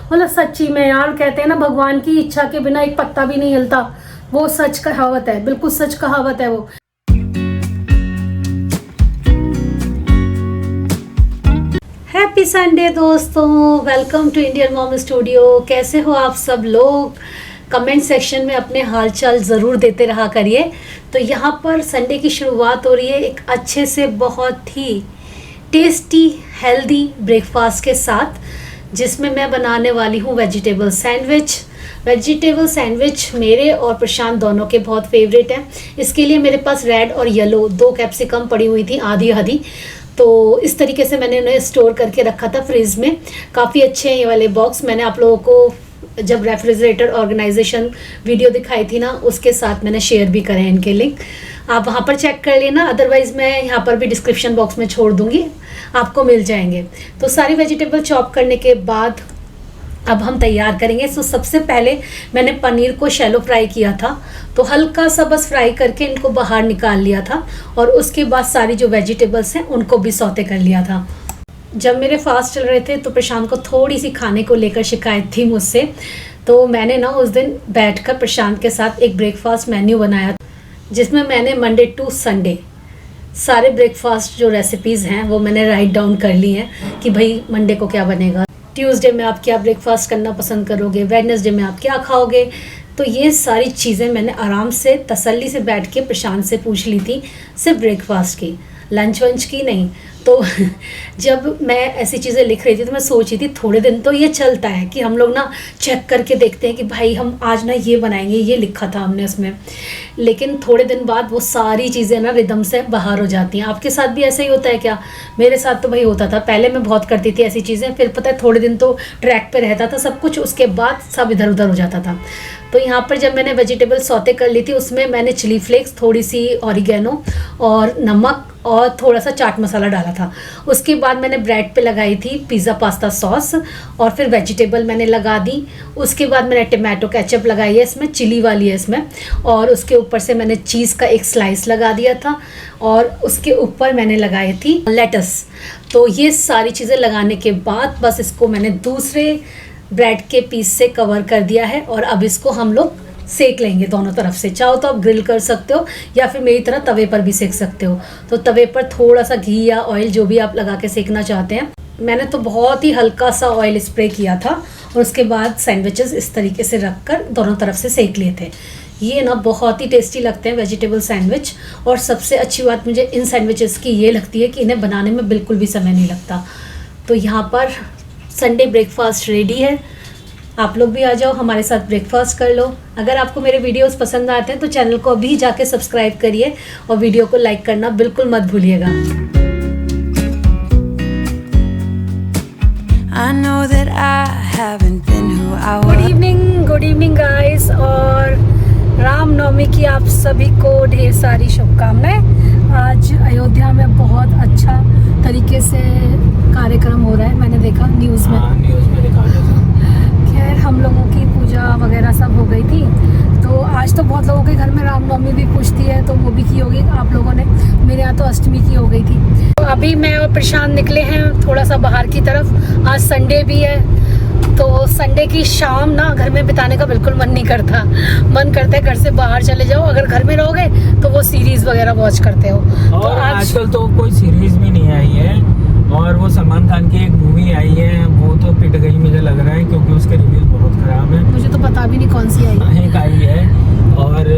मतलब सच्ची में यार, कहते हैं ना भगवान की इच्छा के बिना एक पत्ता भी नहीं हिलता, वो सच कहावत है, बिल्कुल सच कहावत है वो। हैप्पी संडे दोस्तों, welcome to Indian Mom Studio. कैसे हो आप सब लोग? कमेंट सेक्शन में अपने हालचाल ज़रूर देते रहा करिए। तो यहाँ पर संडे की शुरुआत हो रही है एक अच्छे से बहुत ही टेस्टी हेल्दी ब्रेकफास्ट के साथ, जिसमें मैं बनाने वाली हूँ वेजिटेबल सैंडविच। वेजिटेबल सैंडविच मेरे और प्रशांत दोनों के बहुत फेवरेट हैं। इसके लिए मेरे पास रेड और येलो 2 कैप्सिकम पड़ी हुई थी, आधी आधी। तो इस तरीके से मैंने उन्हें स्टोर करके रखा था फ्रिज में। काफ़ी अच्छे हैं ये वाले बॉक्स। मैंने आप लोगों को जब रेफ्रिजरेटर ऑर्गेनाइजेशन वीडियो दिखाई थी ना, उसके साथ मैंने शेयर भी करे हैं इनके लिंक, आप वहाँ पर चेक कर लेना। अदरवाइज़ मैं यहाँ पर भी डिस्क्रिप्शन बॉक्स में छोड़ दूँगी, आपको मिल जाएंगे। तो सारी वेजिटेबल चॉप करने के बाद अब हम तैयार करेंगे। तो सबसे पहले मैंने पनीर को शैलो फ्राई किया था, तो हल्का सा बस फ्राई करके इनको बाहर निकाल लिया था। और उसके बाद सारी जो वेजिटेबल्स हैं उनको भी सौते कर लिया था। जब मेरे फास्ट चल रहे थे तो प्रशांत को थोड़ी सी खाने को लेकर शिकायत थी मुझसे, तो मैंने ना उस दिन बैठकर प्रशांत के साथ एक ब्रेकफास्ट मेन्यू बनाया, जिसमें मैंने मंडे टू संडे सारे ब्रेकफास्ट जो रेसिपीज़ हैं वो मैंने राइट डाउन कर ली हैं कि भाई मंडे को क्या बनेगा, ट्यूसडे में आप क्या ब्रेकफास्ट करना पसंद करोगे, वेडनेसडे में आप क्या खाओगे। तो ये सारी चीज़ें मैंने आराम से तसल्ली से बैठ के प्रशांत से पूछ ली थी, सिर्फ ब्रेकफास्ट की, लंच वंच की नहीं। तो जब मैं ऐसी चीज़ें लिख रही थी तो मैं सोच रही थी थोड़े दिन तो ये चलता है कि हम लोग ना चेक करके देखते हैं कि भाई हम आज ना ये बनाएंगे, ये लिखा था हमने उसमें। लेकिन थोड़े दिन बाद वो सारी चीज़ें ना रिदम से बाहर हो जाती हैं। आपके साथ भी ऐसा ही होता है क्या? मेरे साथ तो भाई होता था, पहले मैं बहुत करती थी ऐसी चीज़ें, फिर पता है थोड़े दिन तो ट्रैक पे रहता था सब कुछ, उसके बाद सब इधर उधर हो जाता था। तो यहाँ पर जब मैंने वेजिटेबल सौते कर ली थी, उसमें मैंने चिली फ्लेक्स, थोड़ी सी ऑरिगेनो और नमक और थोड़ा सा चाट मसाला डाला था। उसके बाद मैंने ब्रेड पे लगाई थी पिज़्ज़ा पास्ता सॉस, और फिर वेजिटेबल मैंने लगा दी। उसके बाद मैंने टमाटो केचप लगाई है इसमें, चिली वाली है इसमें, और उसके ऊपर से मैंने चीज़ का एक स्लाइस लगा दिया था, और उसके ऊपर मैंने लगाई थी लेटस। तो ये सारी चीज़ें लगाने के बाद बस इसको मैंने दूसरे ब्रेड के पीस से कवर कर दिया है, और अब इसको हम लोग सेक लेंगे दोनों तरफ से। चाहो तो आप ग्रिल कर सकते हो या फिर मेरी तरह तवे पर भी सेक सकते हो। तो तवे पर थोड़ा सा घी या ऑयल जो भी आप लगा के सेकना चाहते हैं। मैंने तो बहुत ही हल्का सा ऑयल स्प्रे किया था, और उसके बाद सैंडविचेस इस तरीके से रख कर दोनों तरफ से सेक लिए थे। ये ना बहुत ही टेस्टी लगते हैं वेजिटेबल सैंडविच। और सबसे अच्छी बात मुझे इन सैंडविचेस की ये लगती है कि इन्हें बनाने में बिल्कुल भी समय नहीं लगता। तो यहाँ पर संडे ब्रेकफास्ट रेडी है, आप लोग भी आ जाओ हमारे साथ ब्रेकफास्ट कर लो। अगर आपको मेरे वीडियोस पसंद आते हैं तो चैनल को अभी जाके सब्सक्राइब करिए, और वीडियो को लाइक करना बिल्कुल मत भूलिएगा। गुड इवनिंग गाइस, और रामनवमी की आप सभी को ढेर सारी शुभकामनाएं। आज अयोध्या में बहुत अच्छा तरीके से कार्यक्रम हो रहा है, मैंने देखा न्यूज़ में देखा। खैर हम लोगों की पूजा वगैरह सब हो गई थी, तो आज तो बहुत लोगों के घर में रामनवमी भी पूछती है, तो वो भी की होगी आप लोगों ने। मेरे यहाँ तो अष्टमी की हो गई थी। तो अभी मैं और प्रशांत निकले हैं थोड़ा सा बाहर की तरफ। आज संडे भी है, तो संडे की शाम ना घर में बिताने का बिल्कुल मन नहीं करता। मन करता है घर से बाहर चले जाओ। अगर घर में रहोगे तो वो सीरीज़ वगैरह वॉच करते हो। और तो आजकल तो कोई सीरीज़ भी नहीं आई है, और वो सलमान खान की एक मूवी आई है, वो तो पिट गई मुझे लग रहा है, क्योंकि उसके रिव्यूज बहुत ख़राब है। मुझे तो पता भी नहीं कौन सी आई। एक आई है, और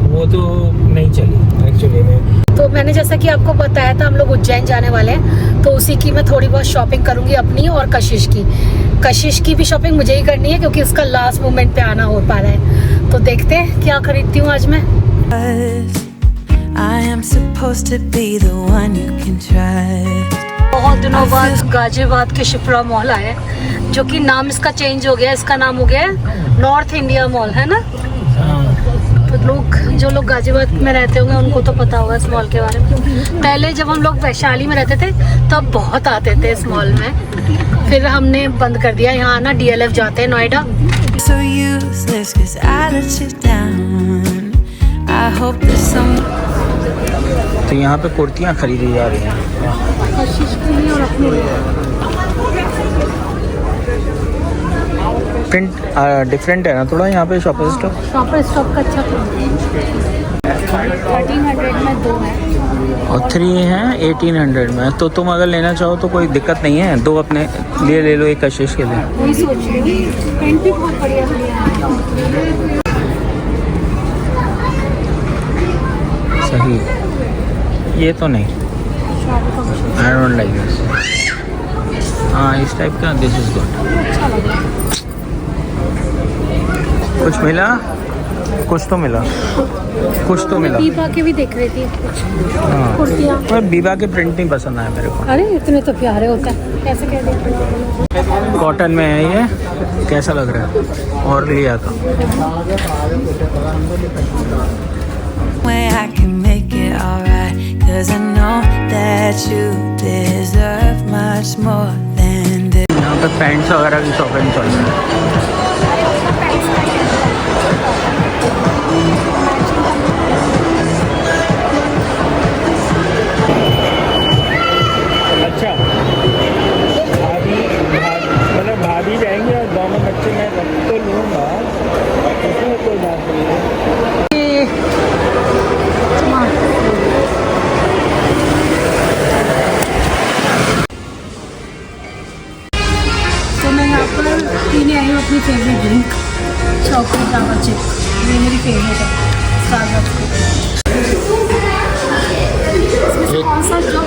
वो तो नहीं चली एक्चुअली में। तो मैंने जैसा कि आपको बताया था हम लोग उज्जैन जाने वाले हैं, तो उसी की मैं थोड़ी बहुत शॉपिंग करूंगी अपनी और कशिश की भी शॉपिंग मुझे ही करनी है, क्योंकि उसका लास्ट मोमेंट पे आना हो पा रहा है। तो देखते हैं क्या खरीदती हूँ आज मैं। बहुत दिनों बाद गाजियाबाद के शिप्रा मॉल आए, जो कि नाम इसका चेंज हो गया, इसका नाम हो गया है नॉर्थ इंडिया मॉल, है ना। तो जो लोग गाजियाबाद में रहते होंगे उनको तो पता होगा इस मॉल के बारे में। पहले जब हम लोग वैशाली में रहते थे तब बहुत आते थे इस मॉल में, फिर हमने बंद कर दिया। यहाँ आना DLF जाते हैं नोएडा। तो यहाँ पे कुर्तियाँ खरीदी जा रही हैं। कशिश के लिए और अपने लिए। प्रिंट डिफरेंट है ना थोड़ा यहाँ पे शॉपर स्टॉप। शॉपर स्टॉप का अच्छा 1300 में 2 है और 3 है 1800 में। तो तुम अगर लेना चाहो तो कोई दिक्कत नहीं है, 2 अपने लिए ले लो, एक कशिश के लिए। वही सोच रही हूँ। प्रिंट भी बहुत बढ़िया बढ़िया है। सही, ये तो नहीं, आई डोंट लाइक दिस। हाँ इस टाइप का, दिस इज गुड। अच्छा लग रहा है। कुछ मिला, कुछ तो मिला, कुछ तो मिला। बीबा के भी देख रही थी कुछ हाँ, कुर्तियाँ। पर बीबा के प्रिंट नहीं पसंद आया मेरे को। अरे इतने तो प्यारे होते हैं, कैसे कह देते हैं। कॉटन में है ये, कैसा लग रहा है? और लिया था। Where I can make it alright, 'cause I know that you deserve much more than this. यहाँ पे पैंट्स वगैरह की शॉपिंग चल रही है। अच्छा, भाभी जाएंगे और दोनों बच्चे मैं रख तो लूँगा, इसमें कोई बात नहीं है। तो मैं यहाँ पर पीने आई हूँ अपनी फेवरेट ड्रिंक चॉकलेट जावा चिप। ये मेरी फेवरेट है स्टारबक्स की। इसमें से कौन सा जो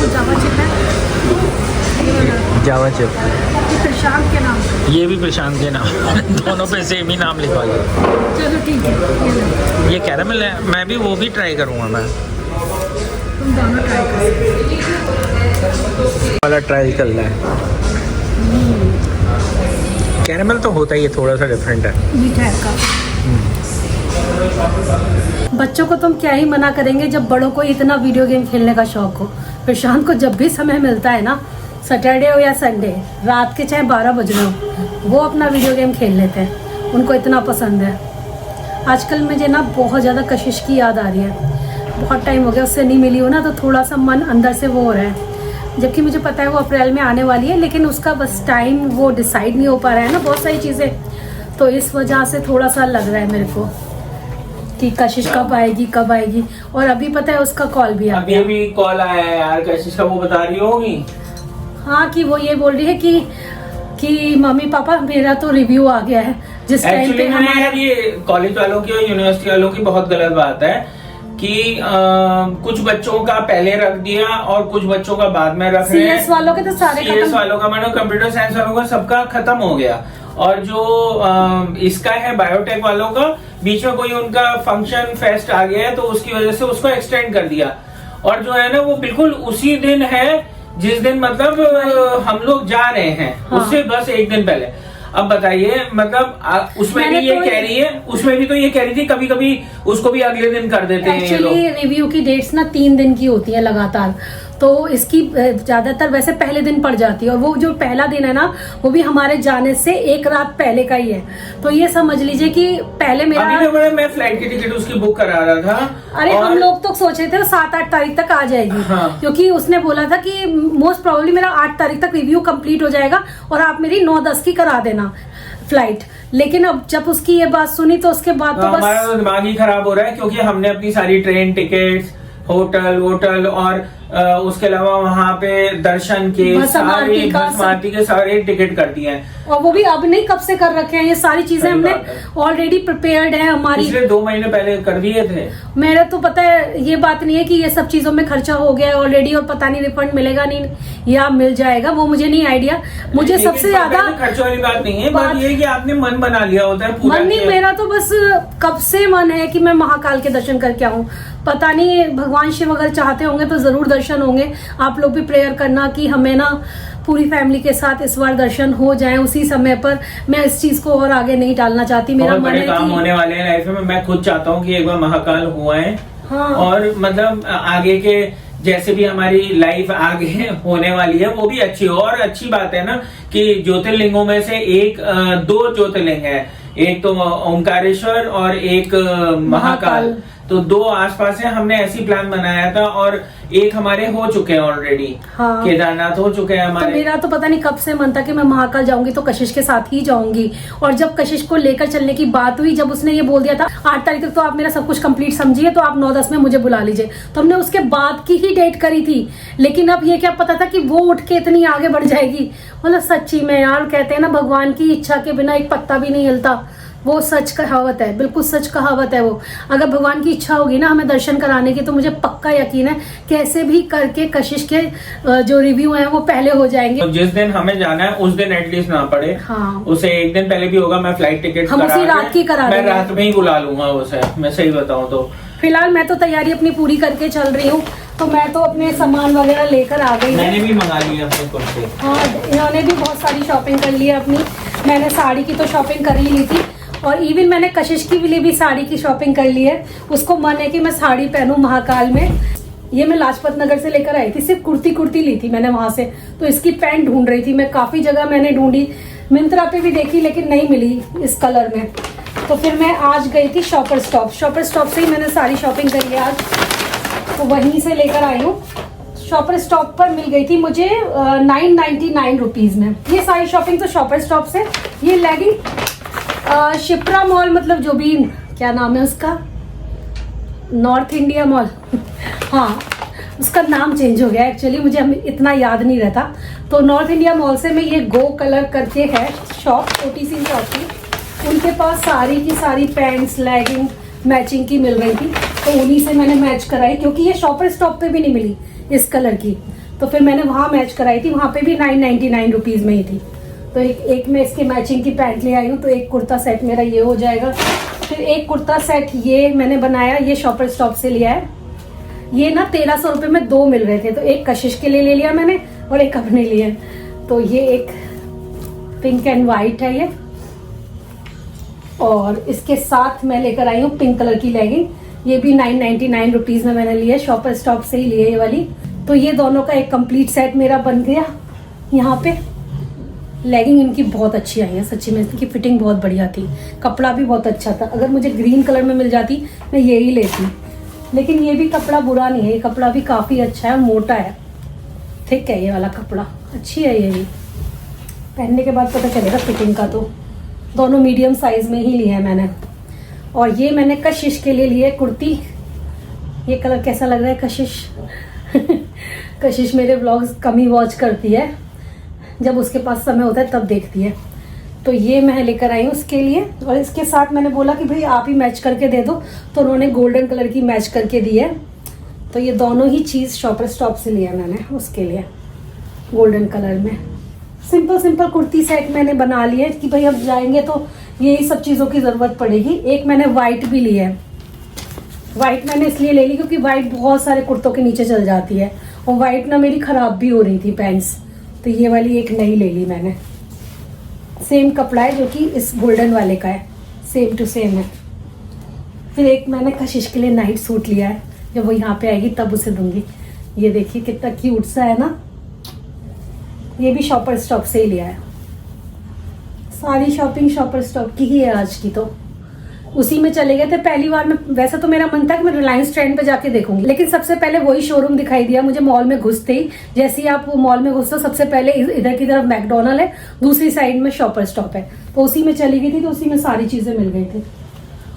जावा चिप है? जावा चिप, ये प्रशांत के नाम से। ये भी प्रशांत के नाम दोनों पे सेम ही नाम लिखवा लिया। चलो ठीक है, ये लो। ये कैरामल है, मैं भी वो भी ट्राई करूँगा। मैं तुम दोनों ट्राई करो। वाला ट्राई कर रहा है। कैरामल तो होता ही है, थोड़ा सा डिफरेंट है। मीठा है काफी। बच्चों को तुम क्या ही मना करेंगे जब बड़ों को इतना वीडियो गेम खेलने का शौक हो। प्रशांत को जब भी समय मिलता है ना, सैटरडे हो या संडे, रात के चाहे 12 बज रहे हो, वो अपना वीडियो गेम खेल लेते हैं। उनको इतना पसंद है। आजकल मुझे ना बहुत ज़्यादा कशिश की याद आ रही है। बहुत टाइम हो गया उससे नहीं मिली हो ना, तो थोड़ा सा मन अंदर से वो हो रहा है। जबकि मुझे पता है वो अप्रैल में आने वाली है, लेकिन उसका बस टाइम वो डिसाइड नहीं हो पा रहा है ना, बहुत सारी चीज़ें। तो इस वजह से थोड़ा सा लग रहा है मेरे को कि कशिश कब आएगी कब आएगी। और अभी पता है उसका कॉल भी आ गया। अभी कॉल आया है यार कशिश का, वो बता रही होगी। हाँ, कि वो ये बोल रही है कि मम्मी पापा मेरा तो रिव्यू आ गया है। जिस टाइम पे यार ये कॉलेज वालों की और यूनिवर्सिटी वालों की बहुत गलत बात है कि कुछ बच्चों का पहले रख दिया और कुछ बच्चों का बाद में रख रहे हैं। CS वालों के तो सारे CS वालों का, मानो कंप्यूटर साइंस वालों का सबका खत्म हो गया। और जो इसका है बायोटेक वालों का, बीच में कोई उनका फंक्शन फेस्ट आ गया है तो उसकी वजह से उसको एक्सटेंड कर दिया। और जो है ना वो बिल्कुल उसी दिन है जिस दिन मतलब हम लोग जा रहे हैं। हाँ। उससे बस एक दिन पहले। अब बताइए मतलब उसमें भी ये कह रही है, उसमें भी तो ये कह रही थी कभी कभी उसको भी अगले दिन कर देते हैं। एक्चुअली रिव्यू की डेट्स ना 3 दिन की होती है लगातार, तो इसकी ज्यादातर वैसे पहले दिन पड़ जाती है। और वो जो पहला दिन है ना, वो भी हमारे जाने से एक रात पहले का ही है। तो ये समझ लीजिए कि पहले मेरा मैं फ्लाइट की टिकट उसकी बुक करा रहा था। अरे हम लोग तो सोचे थे 7-8 तारीख तक आ जाएगी। हाँ। क्योंकि उसने बोला था कि मोस्ट प्रोबेबली मेरा 8 तारीख तक रिव्यू कंप्लीट हो जाएगा और आप मेरी 9-10 की करा देना फ्लाइट। लेकिन अब जब उसकी ये बात सुनी तो उसके बाद तो हमारा तो दिमाग ही खराब हो रहा है, क्योंकि हमने अपनी सारी ट्रेन टिकट्स, होटल और उसके अलावा वहाँ पे दर्शन के सारे टिकट कर दिए हैं। और वो भी अब नहीं, कब से कर रखे हैं ये सारी चीजें। हमने ऑलरेडी प्रिपेयर्ड है हमारी। पिछले 2 महीने पहले कर दिए थे। मेरा तो पता है ये बात नहीं है कि ये सब चीजों में खर्चा हो गया है ऑलरेडी और पता नहीं रिफंड मिलेगा नहीं या मिल जाएगा, वो मुझे नहीं आइडिया। मुझे सबसे ज्यादा खर्चे वाली बात नहीं है, बात ये है कि आपने मन बना लिया होता है पूरा। मन नहीं, मेरा तो बस कब से मन है कि मैं महाकाल के दर्शन करके आऊं। पता नहीं भगवान शिव अगर चाहते होंगे तो जरूर दर्शन होंगे। आप लोग भी प्रेयर करना कि हमें ना पूरी फैमिली के साथ इस बार दर्शन हो जाए उसी समय पर। मैं इस चीज को और आगे नहीं टालना चाहती। मेरा मन है काम होने वाले हैं लाइफ में। मैं खुद चाहता हूँ कि एक बार महाकाल हुआ है। हाँ। और मतलब आगे के जैसे भी हमारी लाइफ आगे होने वाली है वो भी अच्छी हो। और अच्छी बात है ना कि ज्योतिर्लिंगों में से 2 ज्योतिर्लिंग है, एक तो ओमकारेश्वर और एक महाकाल। तो 2 आसपास है, हमने ऐसी प्लान बनाया था और एक हमारे हो चुके हैं ऑलरेडी। हाँ। केदारनाथ हो चुके हैं हमारे। तो मेरा तो पता नहीं कब से मन था कि मैं महाकाल जाऊंगी तो कशिश के साथ ही जाऊंगी। और जब कशिश को लेकर चलने की बात हुई, जब उसने ये बोल दिया था 8 तारीख तक तो आप मेरा सब कुछ कंप्लीट समझिए, तो आप 9-10 में मुझे बुला लीजिए, तो हमने उसके बाद की ही डेट करी थी। लेकिन अब ये क्या पता था कि वो उठ के इतनी आगे बढ़ जाएगी। मतलब सच्ची में यार, कहते हैं ना भगवान की इच्छा के बिना एक पत्ता भी नहीं हिलता। वो सच कहावत है, बिल्कुल सच कहावत है वो। अगर भगवान की इच्छा होगी ना हमें दर्शन कराने की, तो मुझे पक्का यकीन है कैसे भी करके कशिश के जो रिव्यू हैं वो पहले हो जाएंगे। तो जिस दिन हमें जाना है उस दिन एटलीस्ट ना पड़े। हाँ। उसे एक दिन पहले भी होगा, मैं फ्लाइट टिकट हम उसी रात की करा मैं देंगे। रात में ही बुला लूंगा उसे, मैं सही बताऊं तो। फिलहाल मैं तो तैयारी अपनी पूरी करके चल रही हूँ, तो मैं तो अपने सामान वगैरह लेकर आ गई। मैंने भी मंगा लिया अपने कुर्ते। हाँ, इन्होंने भी बहुत सारी शॉपिंग कर ली है अपनी। मैंने साड़ी की तो शॉपिंग कर ही ली थी, और इवन मैंने कशिश के लिए भी साड़ी की शॉपिंग कर ली है। उसको मन है कि मैं साड़ी पहनूं महाकाल में। ये मैं लाजपत नगर से लेकर आई थी, सिर्फ कुर्ती ली थी मैंने वहां से। तो इसकी पैंट ढूंढ रही थी मैं, काफी जगह मैंने ढूंढी, मिंत्रा पे भी देखी, लेकिन नहीं मिली इस कलर में। तो फिर मैं आज गई थी शॉपर स्टॉप से ही मैंने सारी शॉपिंग करी है आज, तो वहीं से लेकर आई हूँ। शॉपर स्टॉप पर मिल गई थी मुझे 999 रुपीज में ये सारी शॉपिंग, तो शॉपर स्टॉप से। ये लेगिंग शिप्रा मॉल, मतलब जो भी, क्या नाम है उसका, नॉर्थ इंडिया मॉल हाँ, उसका नाम चेंज हो गया एक्चुअली, मुझे इतना याद नहीं रहता। तो नॉर्थ इंडिया मॉल से मैं, ये गो कलर करके है शॉप, छोटी सी शॉप थी, उनके पास सारी की सारी पैंट्स लेगिंग मैचिंग की मिल रही थी, तो उन्हीं से मैंने मैच कराई, क्योंकि ये शॉपर स्टॉप पे भी नहीं मिली इस कलर की। तो फिर मैंने वहाँ मैच कराई थी, वहाँ पे भी 999 रुपीज़ में ही थी। तो एक मैं इसकी मैचिंग की पैंट ले आई हूँ, तो एक कुर्ता सेट मेरा ये हो जाएगा। फिर एक कुर्ता सेट ये मैंने बनाया, ये शॉपर स्टॉप से लिया है। ये ना 1300 रुपये में 2 मिल रहे थे, तो एक कशिश के लिए ले लिया मैंने और एक अपने लिए। तो ये एक पिंक एंड वाइट है ये, और इसके साथ मैं लेकर आई हूँ पिंक कलर की लेगिंग। ये भी 999 रुपीज़ में मैंने लिया, शॉपर स्टॉप से ही लिए ये वाली। तो ये दोनों का एक कंप्लीट सेट मेरा बन गया। यहाँ पे लेगिंग इनकी बहुत अच्छी आई है, सच्ची में इनकी फिटिंग बहुत बढ़िया थी, कपड़ा भी बहुत अच्छा था। अगर मुझे ग्रीन कलर में मिल जाती मैं ये ही लेती, लेकिन ये भी कपड़ा बुरा नहीं है, ये कपड़ा भी काफ़ी अच्छा है और मोटा है, थिक है ये वाला कपड़ा, अच्छी है ये भी। पहनने के बाद पता चलेगा फिटिंग का। तो दोनों मीडियम साइज में ही लिया है मैंने। और ये मैंने कशिश के लिए लिए कुर्ती। ये कलर कैसा लग रहा है कशिश कशिश मेरे व्लॉग्स कम ही वॉच करती है, जब उसके पास समय होता है तब देखती है। तो ये मैं लेकर आई हूँ उसके लिए, और इसके साथ मैंने बोला कि भाई आप ही मैच करके दे दो, तो उन्होंने गोल्डन कलर की मैच करके दी है। तो ये दोनों ही चीज़ शॉपर स्टॉप से लिया मैंने उसके लिए, गोल्डन कलर में। सिंपल कुर्ती सेट मैंने बना लिया है कि भाई अब जाएंगे तो यही सब चीज़ों की ज़रूरत पड़ेगी। एक मैंने वाइट भी ली है, वाइट मैंने इसलिए ले ली क्योंकि वाइट बहुत सारे कुर्तों के नीचे चल जाती है, और वाइट ना मेरी ख़राब भी हो रही थी पैंट्स, तो ये वाली एक नई ले ली मैंने। सेम कपड़ा है जो कि इस गोल्डन वाले का है, सेम टू सेम है। फिर एक मैंने कशिश के लिए नाइट सूट लिया है, जब वो यहाँ पे आएगी तब उसे दूंगी। ये देखिए कितना क्यूट सा है ना, ये भी शॉपर स्टॉप से ही लिया है। सारी शॉपिंग शॉपर स्टॉप की ही है आज की, तो उसी में चले गए थे पहली बार में। वैसे तो मेरा मन था कि मैं रिलायंस ट्रेंड पे जाके देखूंगी, लेकिन सबसे पहले वही शोरूम दिखाई दिया मुझे मॉल में घुसते ही। जैसे ही आप वो मॉल में घुसते हो, सबसे पहले इधर की तरफ मैकडोनल्ड है, दूसरी साइड में शॉपर स्टॉप है, तो उसी में चली गई थी, तो उसी में सारी चीजें मिल गई थी।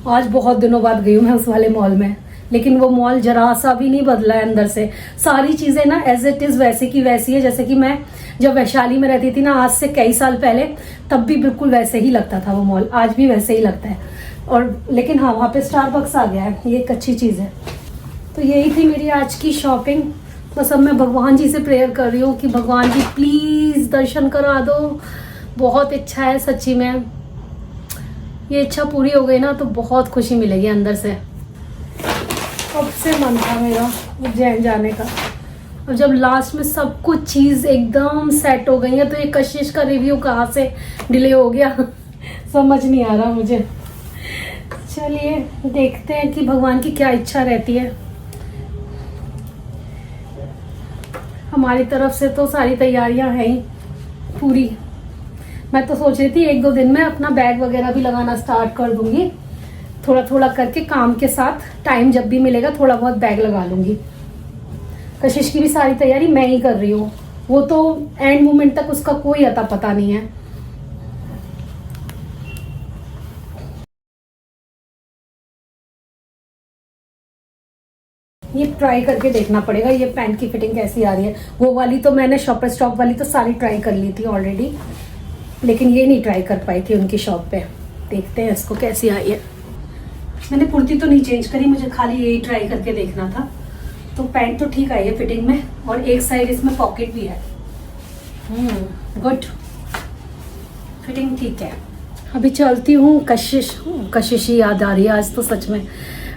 आज बहुत दिनों बाद गई हूँ मैं उस वाले मॉल में, लेकिन वो मॉल जरा सा भी नहीं बदला है अंदर से। सारी चीजें ना एज इट इज वैसे की वैसी है, जैसे कि मैं जब वैशाली में रहती थी ना, आज से कई साल पहले, तब भी बिल्कुल वैसे ही लगता था वो मॉल, आज भी वैसे ही लगता है। और लेकिन हाँ, वहाँ पे स्टारबक्स आ गया है, ये एक अच्छी चीज़ है। तो यही थी मेरी आज की शॉपिंग। बस अब मैं भगवान जी से प्रेयर कर रही हूँ कि भगवान जी प्लीज़ दर्शन करा दो। बहुत इच्छा है सच्ची में, ये इच्छा पूरी हो गई ना तो बहुत खुशी मिलेगी अंदर से। कब से मन था मेरा उज्जैन जाने का, और जब लास्ट में सब कुछ चीज़ एकदम सेट हो गई है, तो ये कशिश का रिव्यू कहाँ से डिले हो गया समझ नहीं आ रहा मुझे। चलिए देखते हैं कि भगवान की क्या इच्छा रहती है। हमारी तरफ से तो सारी तैयारियां हैं ही पूरी। मैं तो सोच रही थी 1-2 दिन में अपना बैग वगैरह भी लगाना स्टार्ट कर दूंगी, थोड़ा थोड़ा करके काम के साथ टाइम जब भी मिलेगा थोड़ा बहुत बैग लगा लूँगी। कशिश की भी सारी तैयारी मैं ही कर रही हूँ, वो तो एंड मोमेंट तक उसका कोई अता पता नहीं है। ये ट्राई करके देखना पड़ेगा ये पैंट की फिटिंग कैसी आ रही है। वो वाली तो मैंने शॉपर स्टॉप वाली तो सारी ट्राई कर ली थी ऑलरेडी, लेकिन ये नहीं ट्राई कर पाई थी उनकी शॉप पे। देखते हैं इसको कैसी आई है। मैंने कुर्ती तो नहीं चेंज करी, मुझे खाली यही ट्राई करके देखना था। तो पैंट तो ठीक आई है फिटिंग में, और एक साइड इसमें पॉकेट भी है। गुड, फिटिंग ठीक है। अभी चलती हूँ, कशिश ही याद आ रही है आज तो सच में।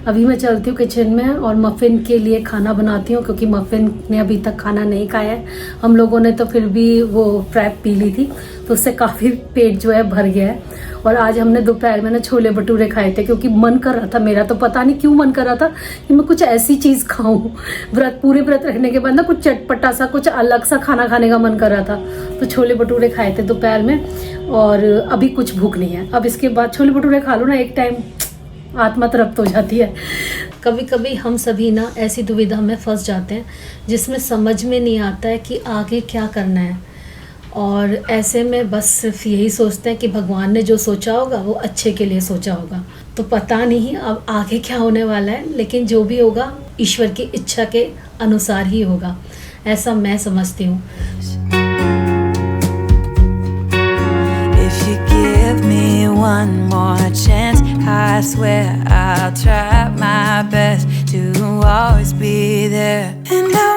अभी मैं चलती हूँ किचन में और मफ़िन के लिए खाना बनाती हूँ, क्योंकि मफ़िन ने अभी तक खाना नहीं खाया है। हम लोगों ने तो फिर भी वो फ्रैप पी ली थी, तो उससे काफ़ी पेट जो है भर गया है। और आज हमने दोपहर में ना छोले भटूरे खाए थे, क्योंकि मन कर रहा था मेरा, तो पता नहीं क्यों मन कर रहा था कि मैं कुछ ऐसी चीज़ खाऊं। पूरे व्रत रखने के बाद ना कुछ चटपटा सा, कुछ अलग सा खाना खाने का मन कर रहा था, तो छोले भटूरे खाए थे दोपहर में। और अभी कुछ भूख नहीं है। अब इसके बाद छोले भटूरे खा लो ना एक टाइम, आत्मा तृप्त हो जाती है। कभी कभी हम सभी ना ऐसी दुविधा में फंस जाते हैं जिसमें समझ में नहीं आता है कि आगे क्या करना है, और ऐसे में बस सिर्फ यही सोचते हैं कि भगवान ने जो सोचा होगा वो अच्छे के लिए सोचा होगा। तो पता नहीं अब आगे क्या होने वाला है, लेकिन जो भी होगा ईश्वर की इच्छा के अनुसार ही होगा, ऐसा मैं समझती हूँ। Give me one more chance, I swear I'll try my best to always be there. And I